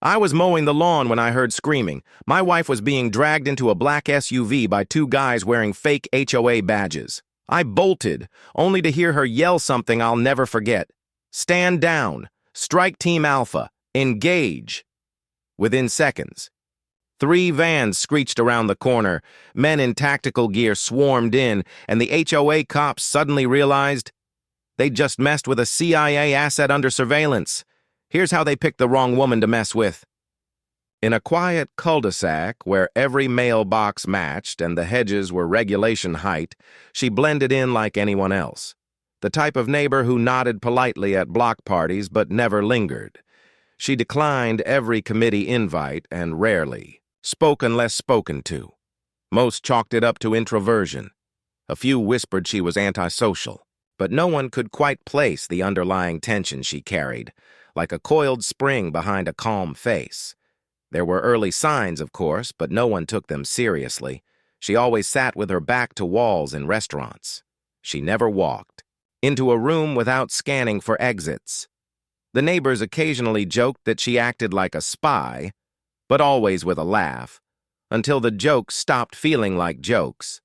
I was mowing the lawn when I heard screaming. My wife was being dragged into a black SUV by two guys wearing fake HOA badges. I bolted, only to hear her yell something I'll never forget. Stand down. Strike Team Alpha. Engage. Within seconds, 3 vans screeched around the corner, men in tactical gear swarmed in, and the HOA cops suddenly realized they'd just messed with a CIA asset under surveillance. Here's how they picked the wrong woman to mess with. In a quiet cul-de-sac where every mailbox matched and the hedges were regulation height, she blended in like anyone else. The type of neighbor who nodded politely at block parties but never lingered. She declined every committee invite and rarely spoke unless spoken to. Most chalked it up to introversion. A few whispered she was antisocial, but no one could quite place the underlying tension she carried, like a coiled spring behind a calm face. There were early signs, of course, but no one took them seriously. She always sat with her back to walls in restaurants. She never walked into a room without scanning for exits. The neighbors occasionally joked that she acted like a spy, but always with a laugh, until the jokes stopped feeling like jokes.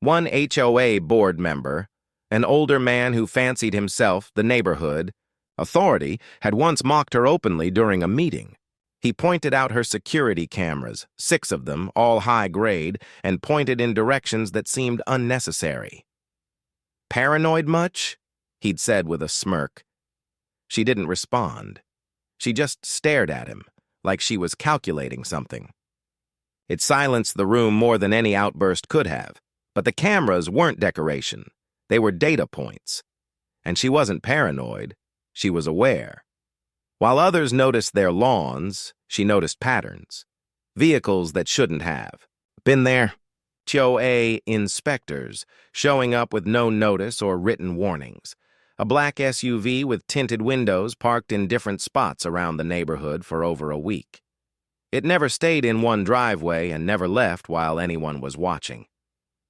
One HOA board member, an older man who fancied himself the neighborhood authority, had once mocked her openly during a meeting. He pointed out her security cameras, 6 of them, all high grade, and pointed in directions that seemed unnecessary. "Paranoid much?" he'd said with a smirk. She didn't respond. She just stared at him, like she was calculating something. It silenced the room more than any outburst could have, but the cameras weren't decoration. They were data points. And she wasn't paranoid. She was aware. While others noticed their lawns, she noticed patterns. Vehicles that shouldn't have. Been there. HOA inspectors, showing up with no notice or written warnings. A black SUV with tinted windows parked in different spots around the neighborhood for over a week. It never stayed in one driveway and never left while anyone was watching.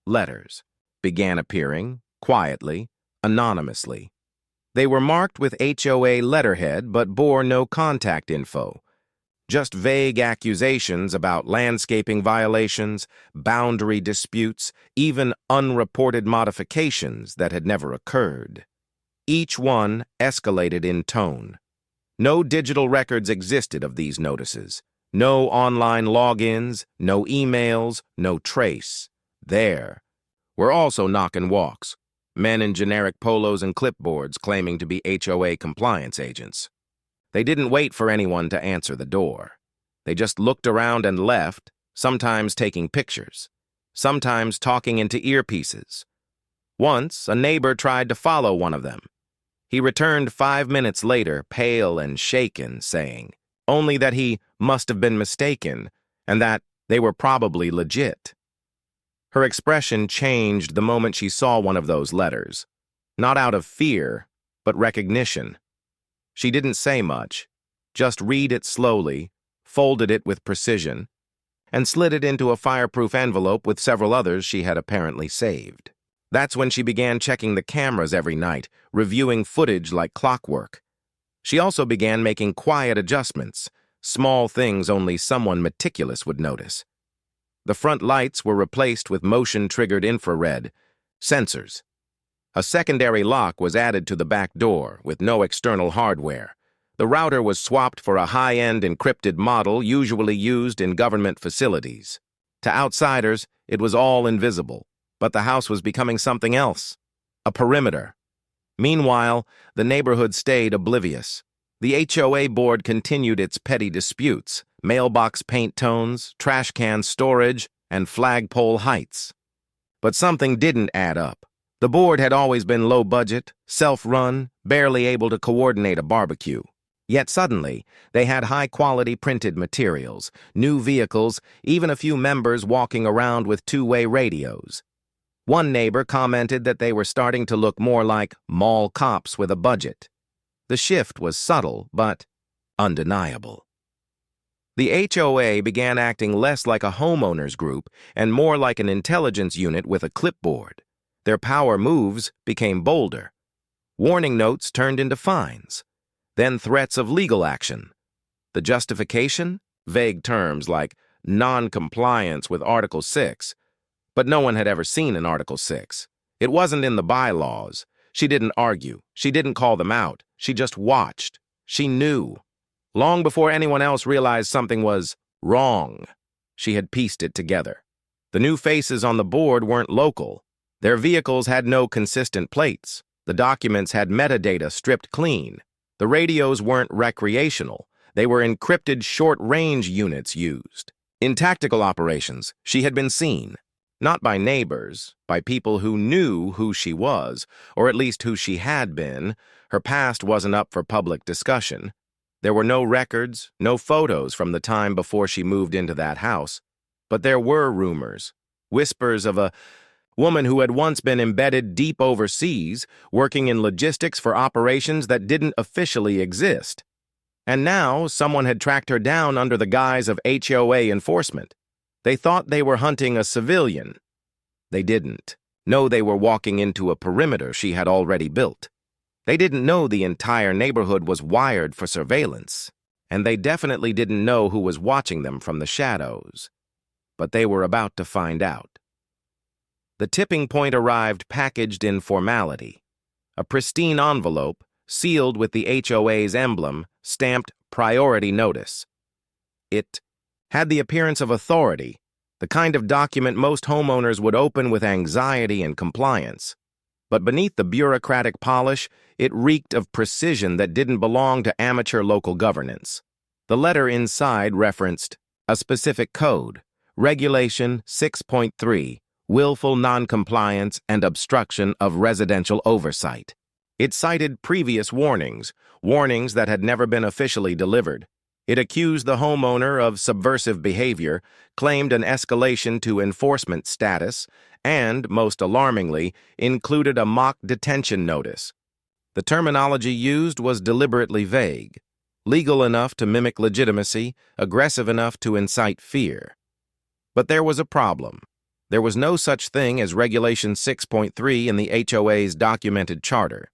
Letters began appearing, quietly, anonymously. They were marked with HOA letterhead but bore no contact info. Just vague accusations about landscaping violations, boundary disputes, even unreported modifications that had never occurred. Each one escalated in tone. No digital records existed of these notices. No online logins, no emails, no trace. There were also knock and walks. Men in generic polos and clipboards claiming to be HOA compliance agents. They didn't wait for anyone to answer the door. They just looked around and left, sometimes taking pictures, sometimes talking into earpieces. Once, a neighbor tried to follow one of them. He returned 5 minutes later, pale and shaken, saying only that he must have been mistaken and that they were probably legit. Her expression changed the moment she saw one of those letters, not out of fear, but recognition. She didn't say much, just read it slowly, folded it with precision, and slid it into a fireproof envelope with several others she had apparently saved. That's when she began checking the cameras every night, reviewing footage like clockwork. She also began making quiet adjustments, small things only someone meticulous would notice. The front lights were replaced with motion-triggered infrared sensors. A secondary lock was added to the back door with no external hardware. The router was swapped for a high-end encrypted model usually used in government facilities. To outsiders, it was all invisible, but the house was becoming something else, a perimeter. Meanwhile, the neighborhood stayed oblivious. The HOA board continued its petty disputes, mailbox paint tones, trash can storage, and flagpole heights. But something didn't add up. The board had always been low budget, self-run, barely able to coordinate a barbecue. Yet suddenly, they had high-quality printed materials, new vehicles, even a few members walking around with two-way radios. One neighbor commented that they were starting to look more like mall cops with a budget. The shift was subtle, but undeniable. The HOA began acting less like a homeowners group and more like an intelligence unit with a clipboard. Their power moves became bolder. Warning notes turned into fines, then threats of legal action. The justification? Vague terms like non-compliance with Article 6. But no one had ever seen an Article 6. It wasn't in the bylaws. She didn't argue. She didn't call them out. She just watched. She knew. Long before anyone else realized something was wrong, she had pieced it together. The new faces on the board weren't local. Their vehicles had no consistent plates. The documents had metadata stripped clean. The radios weren't recreational. They were encrypted short-range units used. In tactical operations, she had been seen. Not by neighbors, by people who knew who she was, or at least who she had been. Her past wasn't up for public discussion. There were no records, no photos from the time before she moved into that house. But there were rumors, whispers of a woman who had once been embedded deep overseas, working in logistics for operations that didn't officially exist. And now someone had tracked her down under the guise of HOA enforcement. They thought they were hunting a civilian. They didn't. No, they were walking into a perimeter she had already built. They didn't know the entire neighborhood was wired for surveillance, and they definitely didn't know who was watching them from the shadows. But they were about to find out. The tipping point arrived packaged in formality. A pristine envelope, sealed with the HOA's emblem, stamped priority notice. It had the appearance of authority, the kind of document most homeowners would open with anxiety and compliance. But beneath the bureaucratic polish, it reeked of precision that didn't belong to amateur local governance. The letter inside referenced a specific code, Regulation 6.3, willful noncompliance and obstruction of residential oversight. It cited previous warnings that had never been officially delivered. It accused the homeowner of subversive behavior, claimed an escalation to enforcement status, and, most alarmingly, included a mock detention notice. The terminology used was deliberately vague, legal enough to mimic legitimacy, aggressive enough to incite fear. But there was a problem. There was no such thing as Regulation 6.3 in the HOA's documented charter.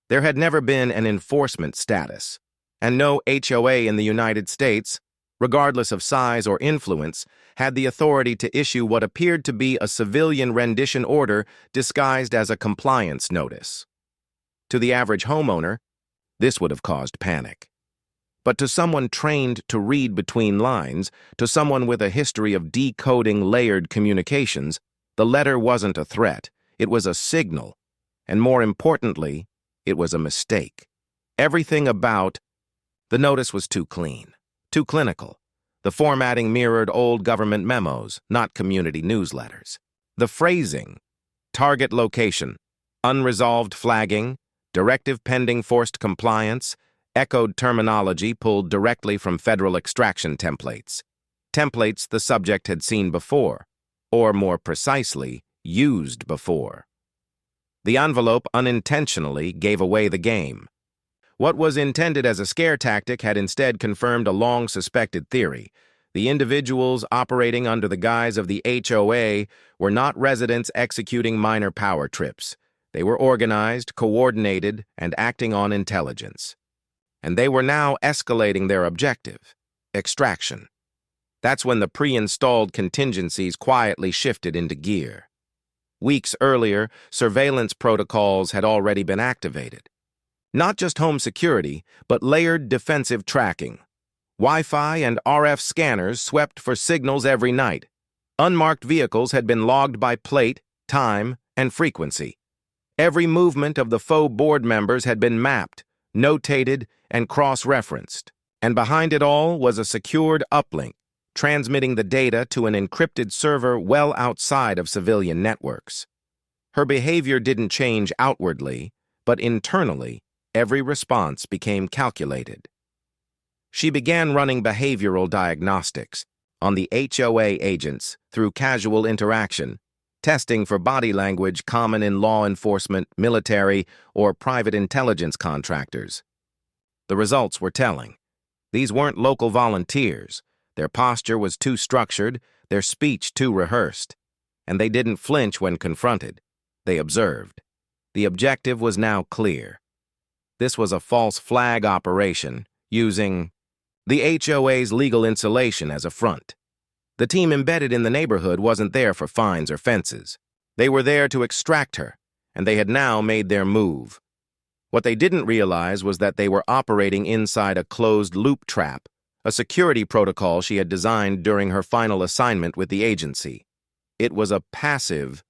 There had never been an enforcement status, and no HOA in the United States, regardless of size or influence, had the authority to issue what appeared to be a civilian rendition order disguised as a compliance notice. To the average homeowner, this would have caused panic. But to someone trained to read between lines, to someone with a history of decoding layered communications, the letter wasn't a threat, it was a signal, and more importantly, it was a mistake. Everything about the notice was too clean, too clinical. The formatting mirrored old government memos, not community newsletters. The phrasing, target location, unresolved flagging, directive pending forced compliance, echoed terminology pulled directly from federal extraction templates. Templates the subject had seen before, or more precisely, used before. The envelope unintentionally gave away the game. What was intended as a scare tactic had instead confirmed a long-suspected theory. The individuals operating under the guise of the HOA were not residents executing minor power trips. They were organized, coordinated, and acting on intelligence. And they were now escalating their objective, extraction. That's when the pre-installed contingencies quietly shifted into gear. Weeks earlier, surveillance protocols had already been activated. Not just home security, but layered defensive tracking. Wi-Fi and RF scanners swept for signals every night. Unmarked vehicles had been logged by plate, time, and frequency. Every movement of the faux board members had been mapped, notated, and cross-referenced. And behind it all was a secured uplink, transmitting the data to an encrypted server well outside of civilian networks. Her behavior didn't change outwardly, but internally, every response became calculated. She began running behavioral diagnostics on the HOA agents through casual interaction, testing for body language common in law enforcement, military, or private intelligence contractors. The results were telling. These weren't local volunteers. Their posture was too structured, their speech too rehearsed, and they didn't flinch when confronted. They observed. The objective was now clear. This was a false flag operation using the HOA's legal insulation as a front. The team embedded in the neighborhood wasn't there for fines or fences. They were there to extract her, and they had now made their move. What they didn't realize was that they were operating inside a closed-loop trap, a security protocol she had designed during her final assignment with the agency. It was a passive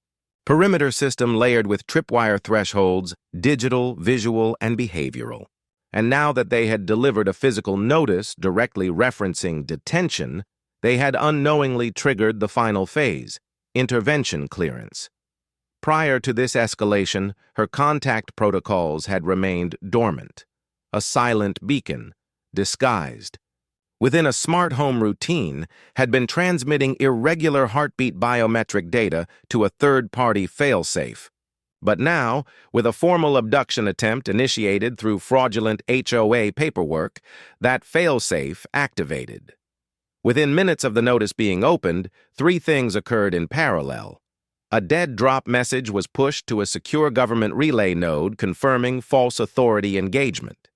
perimeter system layered with tripwire thresholds, digital, visual, and behavioral. And now that they had delivered a physical notice directly referencing detention, they had unknowingly triggered the final phase, intervention clearance. Prior to this escalation, her contact protocols had remained dormant, a silent beacon, disguised. Within a smart home routine, had been transmitting irregular heartbeat biometric data to a third-party failsafe. But now, with a formal abduction attempt initiated through fraudulent HOA paperwork, that failsafe activated. Within minutes of the notice being opened, 3 things occurred in parallel. A dead drop message was pushed to a secure government relay node confirming false authority engagement.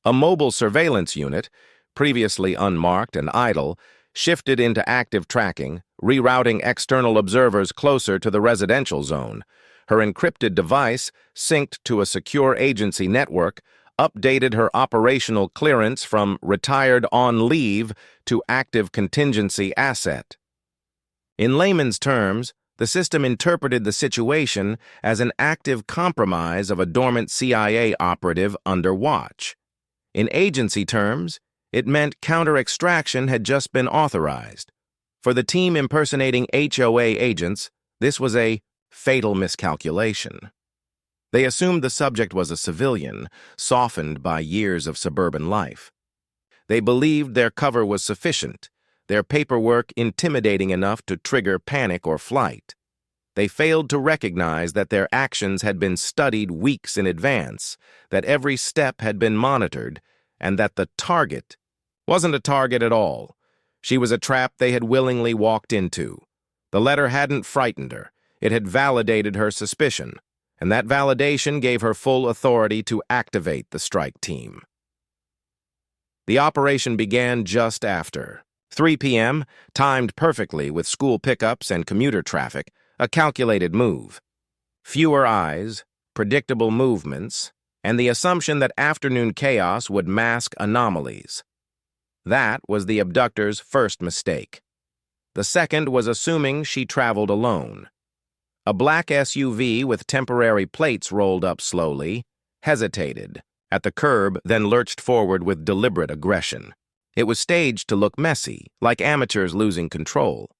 A mobile surveillance unit, previously unmarked and idle, shifted into active tracking, rerouting external observers closer to the residential zone. Her encrypted device, synced to a secure agency network, updated her operational clearance from retired on leave to active contingency asset. In layman's terms, the system interpreted the situation as an active compromise of a dormant CIA operative under watch. In agency terms, it meant counter-extraction had just been authorized. For the team impersonating HOA agents, this was a fatal miscalculation. They assumed the subject was a civilian, softened by years of suburban life. They believed their cover was sufficient, their paperwork intimidating enough to trigger panic or flight. They failed to recognize that their actions had been studied weeks in advance, that every step had been monitored, and that the target wasn't a target at all. She was a trap they had willingly walked into. The letter hadn't frightened her. It had validated her suspicion, and that validation gave her full authority to activate the strike team. The operation began just after 3 p.m., timed perfectly with school pickups and commuter traffic, a calculated move. Fewer eyes, predictable movements, and the assumption that afternoon chaos would mask anomalies. That was the abductor's first mistake. The second was assuming she traveled alone. A black SUV with temporary plates rolled up slowly, hesitated at the curb, then lurched forward with deliberate aggression. It was staged to look messy, like amateurs losing control.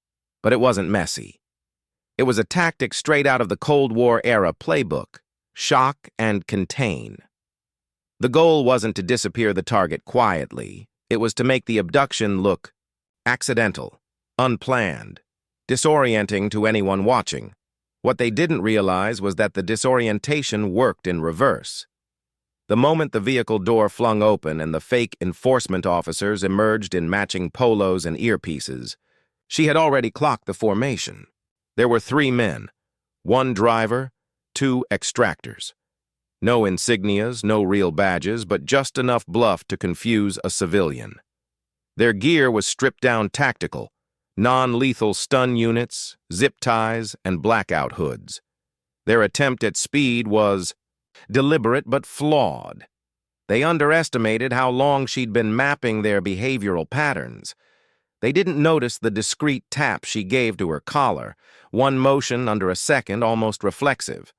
But it wasn't messy. It was a tactic straight out of the Cold War-era playbook: shock and contain. The goal wasn't to disappear the target quietly. It was to make the abduction look accidental, unplanned, disorienting to anyone watching. What they didn't realize was that the disorientation worked in reverse. The moment the vehicle door flung open and the fake enforcement officers emerged in matching polos and earpieces, she had already clocked the formation. There were 3 men, 1 driver, 2 extractors. No insignias, no real badges, but just enough bluff to confuse a civilian. Their gear was stripped-down tactical, non-lethal stun units, zip ties, and blackout hoods. Their attempt at speed was deliberate but flawed. They underestimated how long she'd been mapping their behavioral patterns. They didn't notice the discreet tap she gave to her collar, one motion under a second, almost reflexive.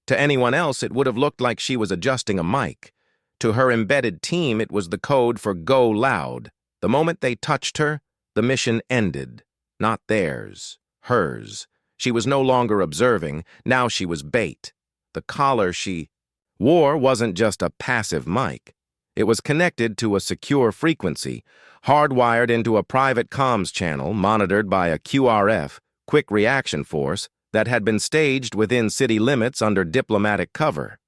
To anyone else, it would have looked like she was adjusting a mic. To her embedded team, it was the code for go loud. The moment they touched her, the mission ended. Not theirs, hers. She was no longer observing, now she was bait. The collar she wore wasn't just a passive mic. It was connected to a secure frequency, hardwired into a private comms channel monitored by a QRF, quick reaction force, that had been staged within city limits under diplomatic cover.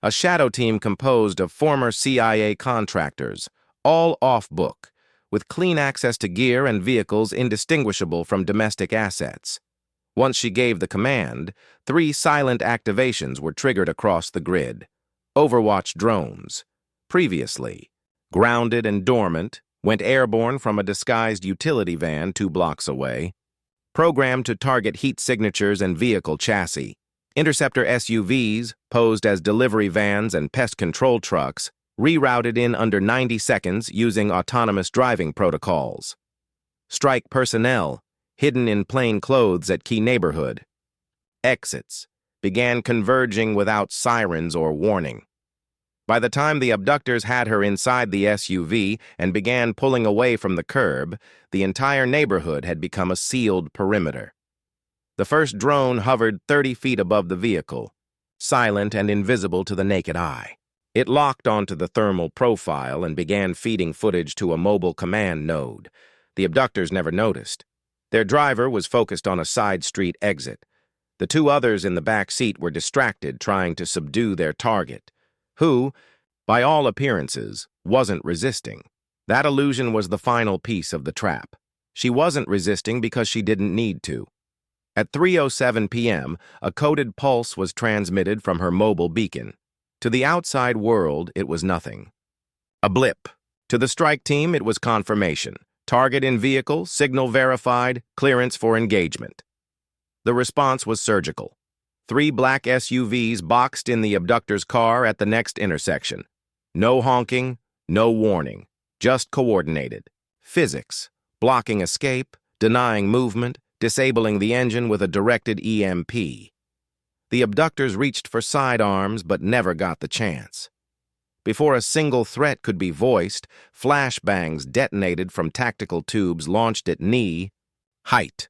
A shadow team composed of former CIA contractors, all off-book, with clean access to gear and vehicles indistinguishable from domestic assets. Once she gave the command, 3 silent activations were triggered across the grid. Overwatch drones, previously grounded and dormant, went airborne from a disguised utility van 2 blocks away, programmed to target heat signatures and vehicle chassis. Interceptor SUVs, posed as delivery vans and pest control trucks, rerouted in under 90 seconds using autonomous driving protocols. Strike personnel, hidden in plain clothes at key neighborhood exits, began converging without sirens or warning. By the time the abductors had her inside the SUV and began pulling away from the curb, the entire neighborhood had become a sealed perimeter. The first drone hovered 30 feet above the vehicle, silent and invisible to the naked eye. It locked onto the thermal profile and began feeding footage to a mobile command node. The abductors never noticed. Their driver was focused on a side street exit. The 2 others in the back seat were distracted, trying to subdue their target, who, by all appearances, wasn't resisting. That illusion was the final piece of the trap. She wasn't resisting because she didn't need to. At 3:07 p.m., a coded pulse was transmitted from her mobile beacon. To the outside world, it was nothing. A blip. To the strike team, it was confirmation. Target in vehicle, signal verified, clearance for engagement. The response was surgical. 3 black SUVs boxed in the abductor's car at the next intersection. No honking, no warning, just coordinated. Physics, blocking escape, denying movement, disabling the engine with a directed EMP. The abductors reached for sidearms but never got the chance. Before a single threat could be voiced, flashbangs detonated from tactical tubes launched at knee, height,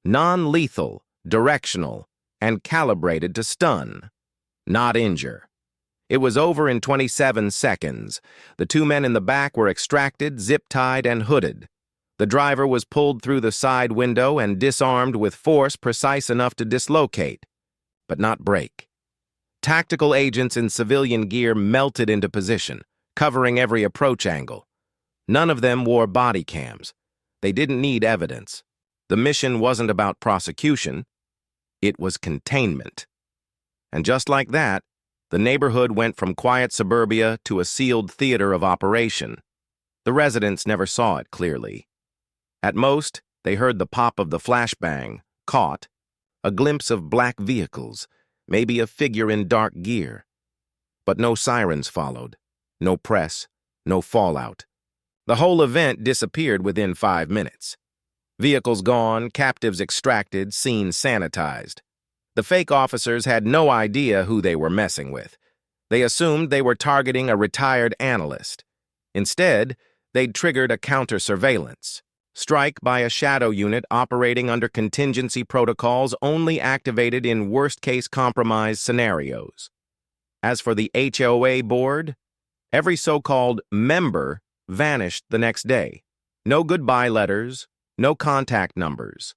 non-lethal, directional, and calibrated to stun, not injure. It was over in 27 seconds. The 2 men in the back were extracted, zip-tied, and hooded. The driver was pulled through the side window and disarmed with force precise enough to dislocate, but not break. Tactical agents in civilian gear melted into position, covering every approach angle. None of them wore body cams. They didn't need evidence. The mission wasn't about prosecution. It was containment. And just like that, the neighborhood went from quiet suburbia to a sealed theater of operation. The residents never saw it clearly. At most, they heard the pop of the flashbang, caught, a glimpse of black vehicles, maybe a figure in dark gear. But no sirens followed, no press, no fallout. The whole event disappeared within 5 minutes. Vehicles gone, captives extracted, scene sanitized. The fake officers had no idea who they were messing with. They assumed they were targeting a retired analyst. Instead, they'd triggered a counter-surveillance strike by a shadow unit operating under contingency protocols only activated in worst-case compromise scenarios. As for the HOA board, every so-called member vanished the next day. No goodbye letters, no contact numbers.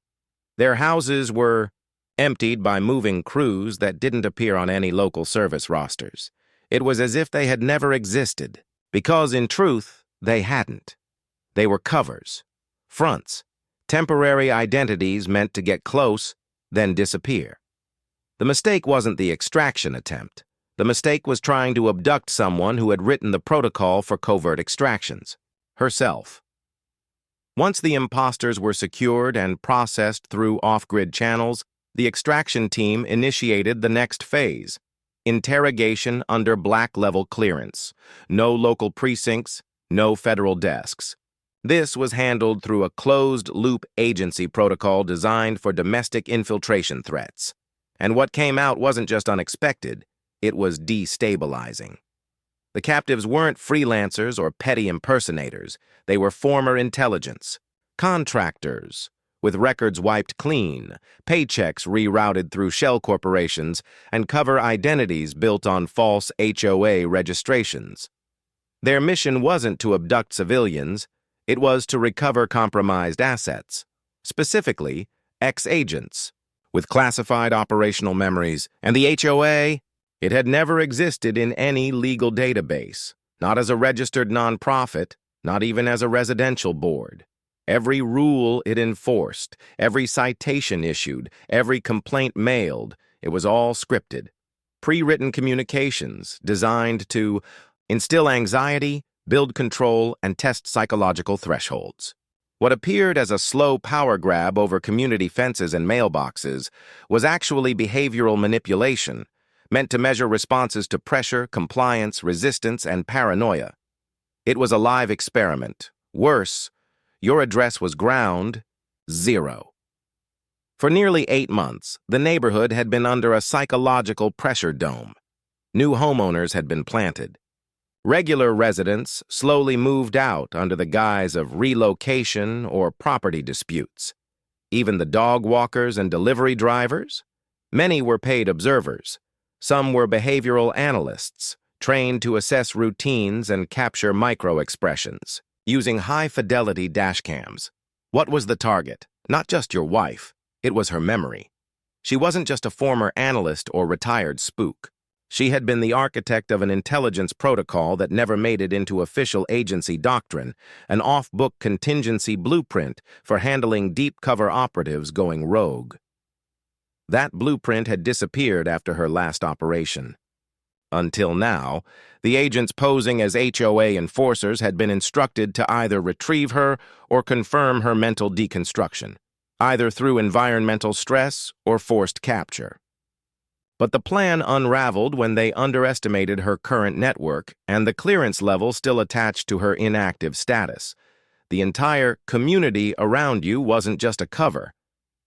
Their houses were emptied by moving crews that didn't appear on any local service rosters. It was as if they had never existed, because in truth, they hadn't. They were covers, fronts, temporary identities meant to get close, then disappear. The mistake wasn't the extraction attempt. The mistake was trying to abduct someone who had written the protocol for covert extractions, herself. Once the imposters were secured and processed through off-grid channels, the extraction team initiated the next phase, interrogation under black-level clearance. No local precincts, no federal desks. This was handled through a closed-loop agency protocol designed for domestic infiltration threats. And what came out wasn't just unexpected, it was destabilizing. The captives weren't freelancers or petty impersonators. They were former intelligence, contractors, with records wiped clean, paychecks rerouted through shell corporations, and cover identities built on false HOA registrations. Their mission wasn't to abduct civilians, it was to recover compromised assets, specifically ex-agents, with classified operational memories, and the HOA, it had never existed in any legal database, not as a registered nonprofit, not even as a residential board. Every rule it enforced, every citation issued, every complaint mailed, it was all scripted. Pre-written communications designed to instill anxiety, build control, and test psychological thresholds. What appeared as a slow power grab over community fences and mailboxes was actually behavioral manipulation, meant to measure responses to pressure, compliance, resistance, and paranoia. It was a live experiment. Worse, your address was ground zero. For nearly 8 months, the neighborhood had been under a psychological pressure dome. New homeowners had been planted. Regular residents slowly moved out under the guise of relocation or property disputes. Even the dog walkers and delivery drivers? Many were paid observers. Some were behavioral analysts, trained to assess routines and capture micro-expressions, using high-fidelity dashcams. What was the target? Not just your wife. It was her memory. She wasn't just a former analyst or retired spook. She had been the architect of an intelligence protocol that never made it into official agency doctrine, an off-book contingency blueprint for handling deep-cover operatives going rogue. That blueprint had disappeared after her last operation. Until now, the agents posing as HOA enforcers had been instructed to either retrieve her or confirm her mental deconstruction, either through environmental stress or forced capture. But the plan unraveled when they underestimated her current network and the clearance level still attached to her inactive status. The entire community around you wasn't just a cover.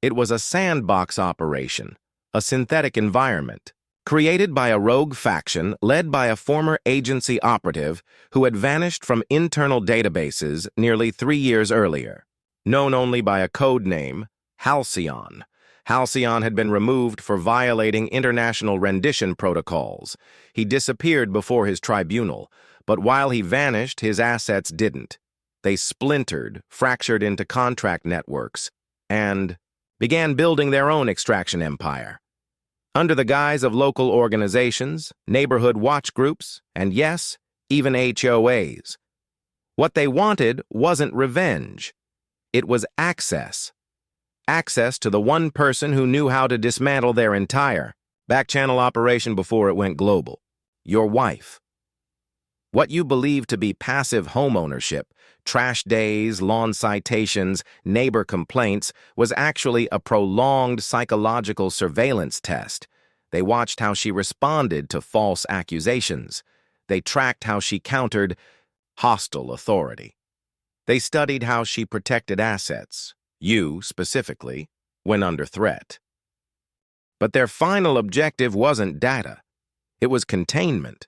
It was a sandbox operation, a synthetic environment, created by a rogue faction led by a former agency operative who had vanished from internal databases nearly 3 years earlier. Known only by a code name, Halcyon. Halcyon had been removed for violating international rendition protocols. He disappeared before his tribunal, but while he vanished, his assets didn't. They splintered, fractured into contract networks, and began building their own extraction empire. Under the guise of local organizations, neighborhood watch groups, and yes, even HOAs. What they wanted wasn't revenge. It was access. Access to the one person who knew how to dismantle their entire back-channel operation before it went global. Your wife. What you believed to be passive homeownership, trash days, lawn citations, neighbor complaints, was actually a prolonged psychological surveillance test. They watched how she responded to false accusations. They tracked how she countered hostile authority. They studied how she protected assets, you specifically, when under threat. But their final objective wasn't data. It was containment.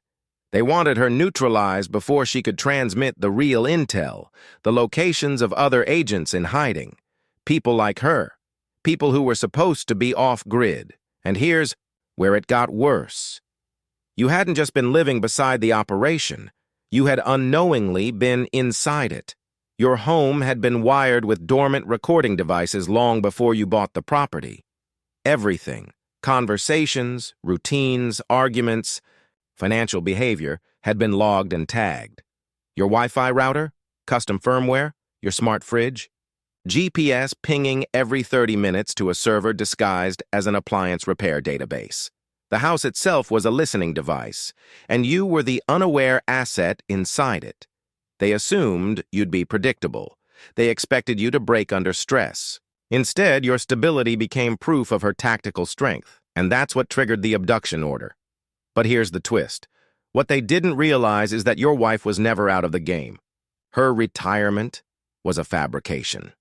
They wanted her neutralized before she could transmit the real intel, the locations of other agents in hiding, people like her, people who were supposed to be off-grid. And here's where it got worse. You hadn't just been living beside the operation. You had unknowingly been inside it. Your home had been wired with dormant recording devices long before you bought the property. Everything, conversations, routines, arguments, financial behavior, had been logged and tagged. Your Wi-Fi router, custom firmware, your smart fridge, GPS pinging every 30 minutes to a server disguised as an appliance repair database. The house itself was a listening device, and you were the unaware asset inside it. They assumed you'd be predictable. They expected you to break under stress. Instead, your stability became proof of her tactical strength, and that's what triggered the abduction order. But here's the twist. What they didn't realize is that your wife was never out of the game. Her retirement was a fabrication.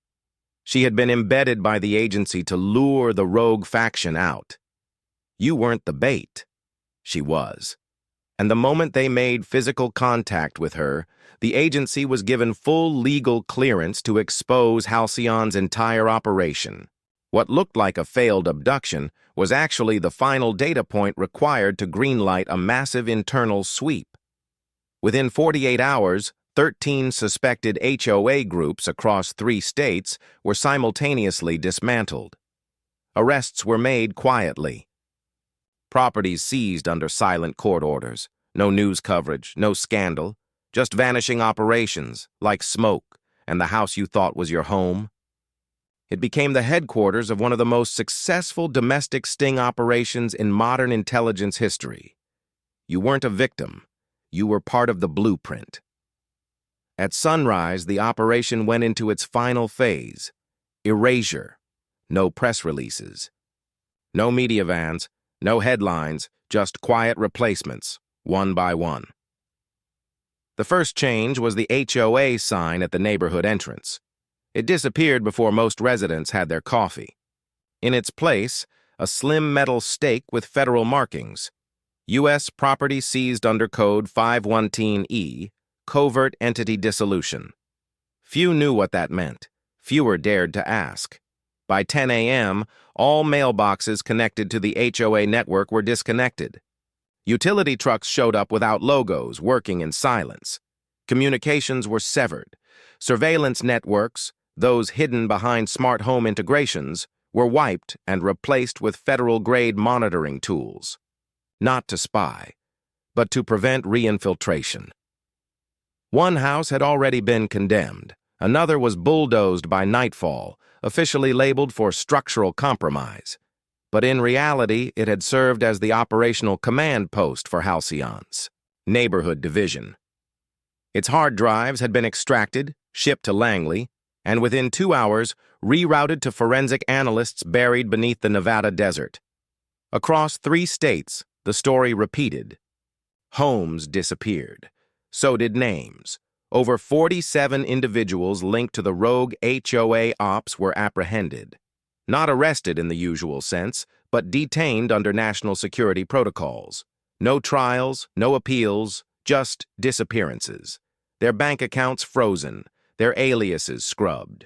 She had been embedded by the agency to lure the rogue faction out. You weren't the bait. She was. And the moment they made physical contact with her, the agency was given full legal clearance to expose Halcyon's entire operation. What looked like a failed abduction was actually the final data point required to greenlight a massive internal sweep. Within 48 hours, 13 suspected HOA groups across 3 states were simultaneously dismantled. Arrests were made quietly. Properties seized under silent court orders. No news coverage, no scandal, just vanishing operations, like smoke, and the house you thought was your home. It became the headquarters of one of the most successful domestic sting operations in modern intelligence history. You weren't a victim. You were part of the blueprint. At sunrise, the operation went into its final phase. Erasure. No press releases. No media vans, no headlines, just quiet replacements, one by one. The first change was the HOA sign at the neighborhood entrance. It disappeared before most residents had their coffee. In its place, a slim metal stake with federal markings. U.S. property seized under Code 519E, Covert Entity Dissolution. Few knew what that meant. Fewer dared to ask. By 10 a.m., all mailboxes connected to the HOA network were disconnected. Utility trucks showed up without logos, working in silence. Communications were severed. Surveillance networks, those hidden behind smart home integrations, were wiped and replaced with federal-grade monitoring tools. Not to spy, but to prevent reinfiltration. One house had already been condemned. Another was bulldozed by nightfall, officially labeled for structural compromise. But in reality, it had served as the operational command post for Halcyon's neighborhood division. Its hard drives had been extracted, shipped to Langley, and within 2 hours, rerouted to forensic analysts buried beneath the Nevada desert. Across 3 states, the story repeated. Homes disappeared. So did names. Over 47 individuals linked to the rogue HOA ops were apprehended. Not arrested in the usual sense, but detained under national security protocols. No trials, no appeals, just disappearances. Their bank accounts frozen, their aliases scrubbed.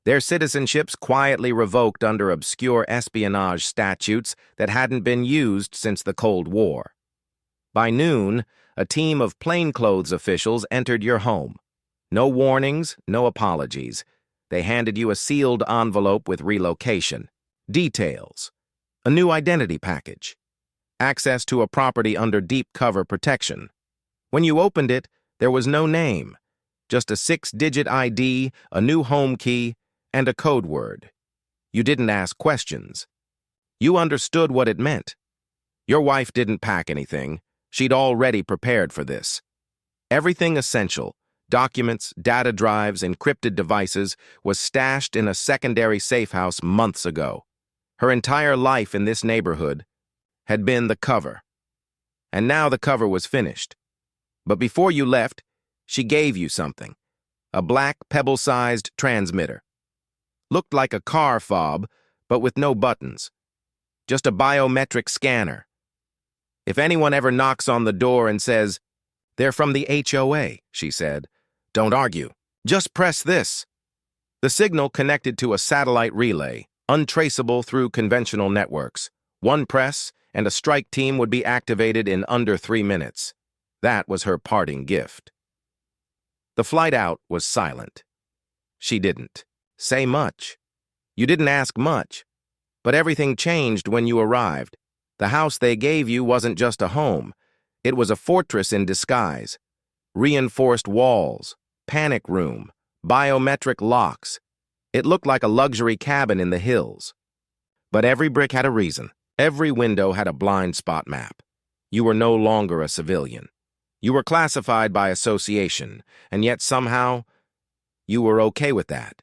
Their citizenships quietly revoked under obscure espionage statutes that hadn't been used since the Cold War. By noon, a team of plainclothes officials entered your home. No warnings, no apologies. They handed you a sealed envelope with relocation, details, a new identity package, access to a property under deep cover protection. When you opened it, there was no name, just a 6-digit ID, a new home key, and a code word. You didn't ask questions. You understood what it meant. Your wife didn't pack anything. She'd already prepared for this. Everything essential, documents, data drives, encrypted devices, was stashed in a secondary safe house months ago. Her entire life in this neighborhood had been the cover. And now the cover was finished. But before you left, she gave you something. A black, pebble-sized transmitter. Looked like a car fob, but with no buttons. Just a biometric scanner. If anyone ever knocks on the door and says, "They're from the HOA," she said, "don't argue. Just press this." The signal connected to a satellite relay, untraceable through conventional networks. One press, and a strike team would be activated in under 3 minutes. That was her parting gift. The flight out was silent. She didn't say much. You didn't ask much. But everything changed when you arrived. The house they gave you wasn't just a home. It was a fortress in disguise. Reinforced walls, panic room, biometric locks. It looked like a luxury cabin in the hills. But every brick had a reason. Every window had a blind spot map. You were no longer a civilian. You were classified by association, and yet somehow you were okay with that.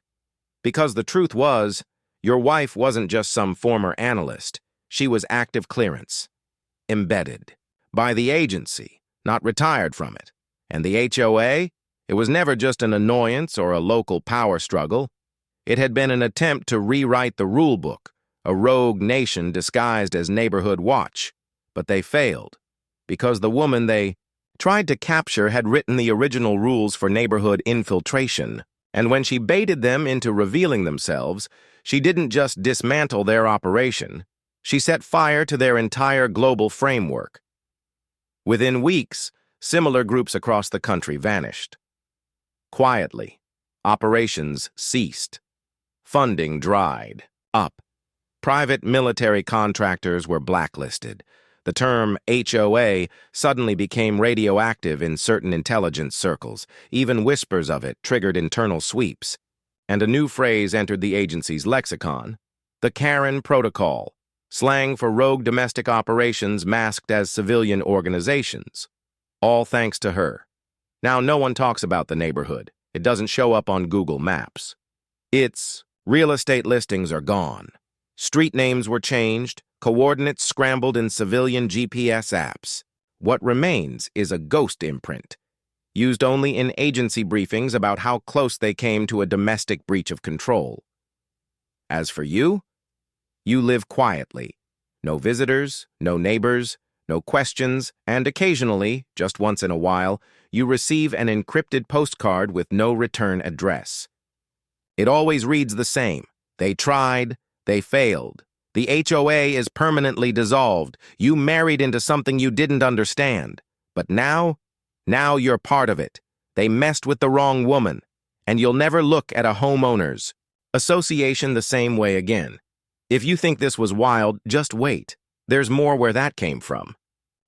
Because the truth was, your wife wasn't just some former analyst. She was active clearance, embedded, by the agency, not retired from it. And the HOA? It was never just an annoyance or a local power struggle. It had been an attempt to rewrite the rule book, a rogue nation disguised as neighborhood watch. But they failed, because the woman they tried to capture had written the original rules for neighborhood infiltration. And when she baited them into revealing themselves, she didn't just dismantle their operation. She set fire to their entire global framework. Within weeks, similar groups across the country vanished. Quietly, operations ceased. Funding dried up. Private military contractors were blacklisted. The term HOA suddenly became radioactive in certain intelligence circles. Even whispers of it triggered internal sweeps. And a new phrase entered the agency's lexicon: the Karen Protocol, slang for rogue domestic operations masked as civilian organizations. All thanks to her. Now, no one talks about the neighborhood. It doesn't show up on Google Maps. Its real estate listings are gone. Street names were changed, coordinates scrambled in civilian GPS apps. What remains is a ghost imprint, used only in agency briefings about how close they came to a domestic breach of control. As for you, you live quietly. No visitors, no neighbors, no questions, and occasionally, just once in a while, you receive an encrypted postcard with no return address. It always reads the same. They tried, they failed. The HOA is permanently dissolved. You married into something you didn't understand. But now you're part of it. They messed with the wrong woman, and you'll never look at a homeowner's association the same way again. If you think this was wild, just wait. There's more where that came from.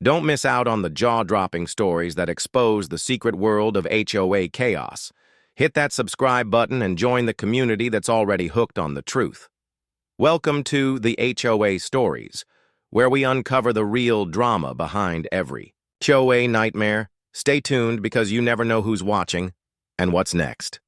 Don't miss out on the jaw-dropping stories that expose the secret world of HOA chaos. Hit that subscribe button and join the community that's already hooked on the truth. Welcome to the HOA Stories, where we uncover the real drama behind every HOA nightmare. Stay tuned because you never know who's watching and what's next.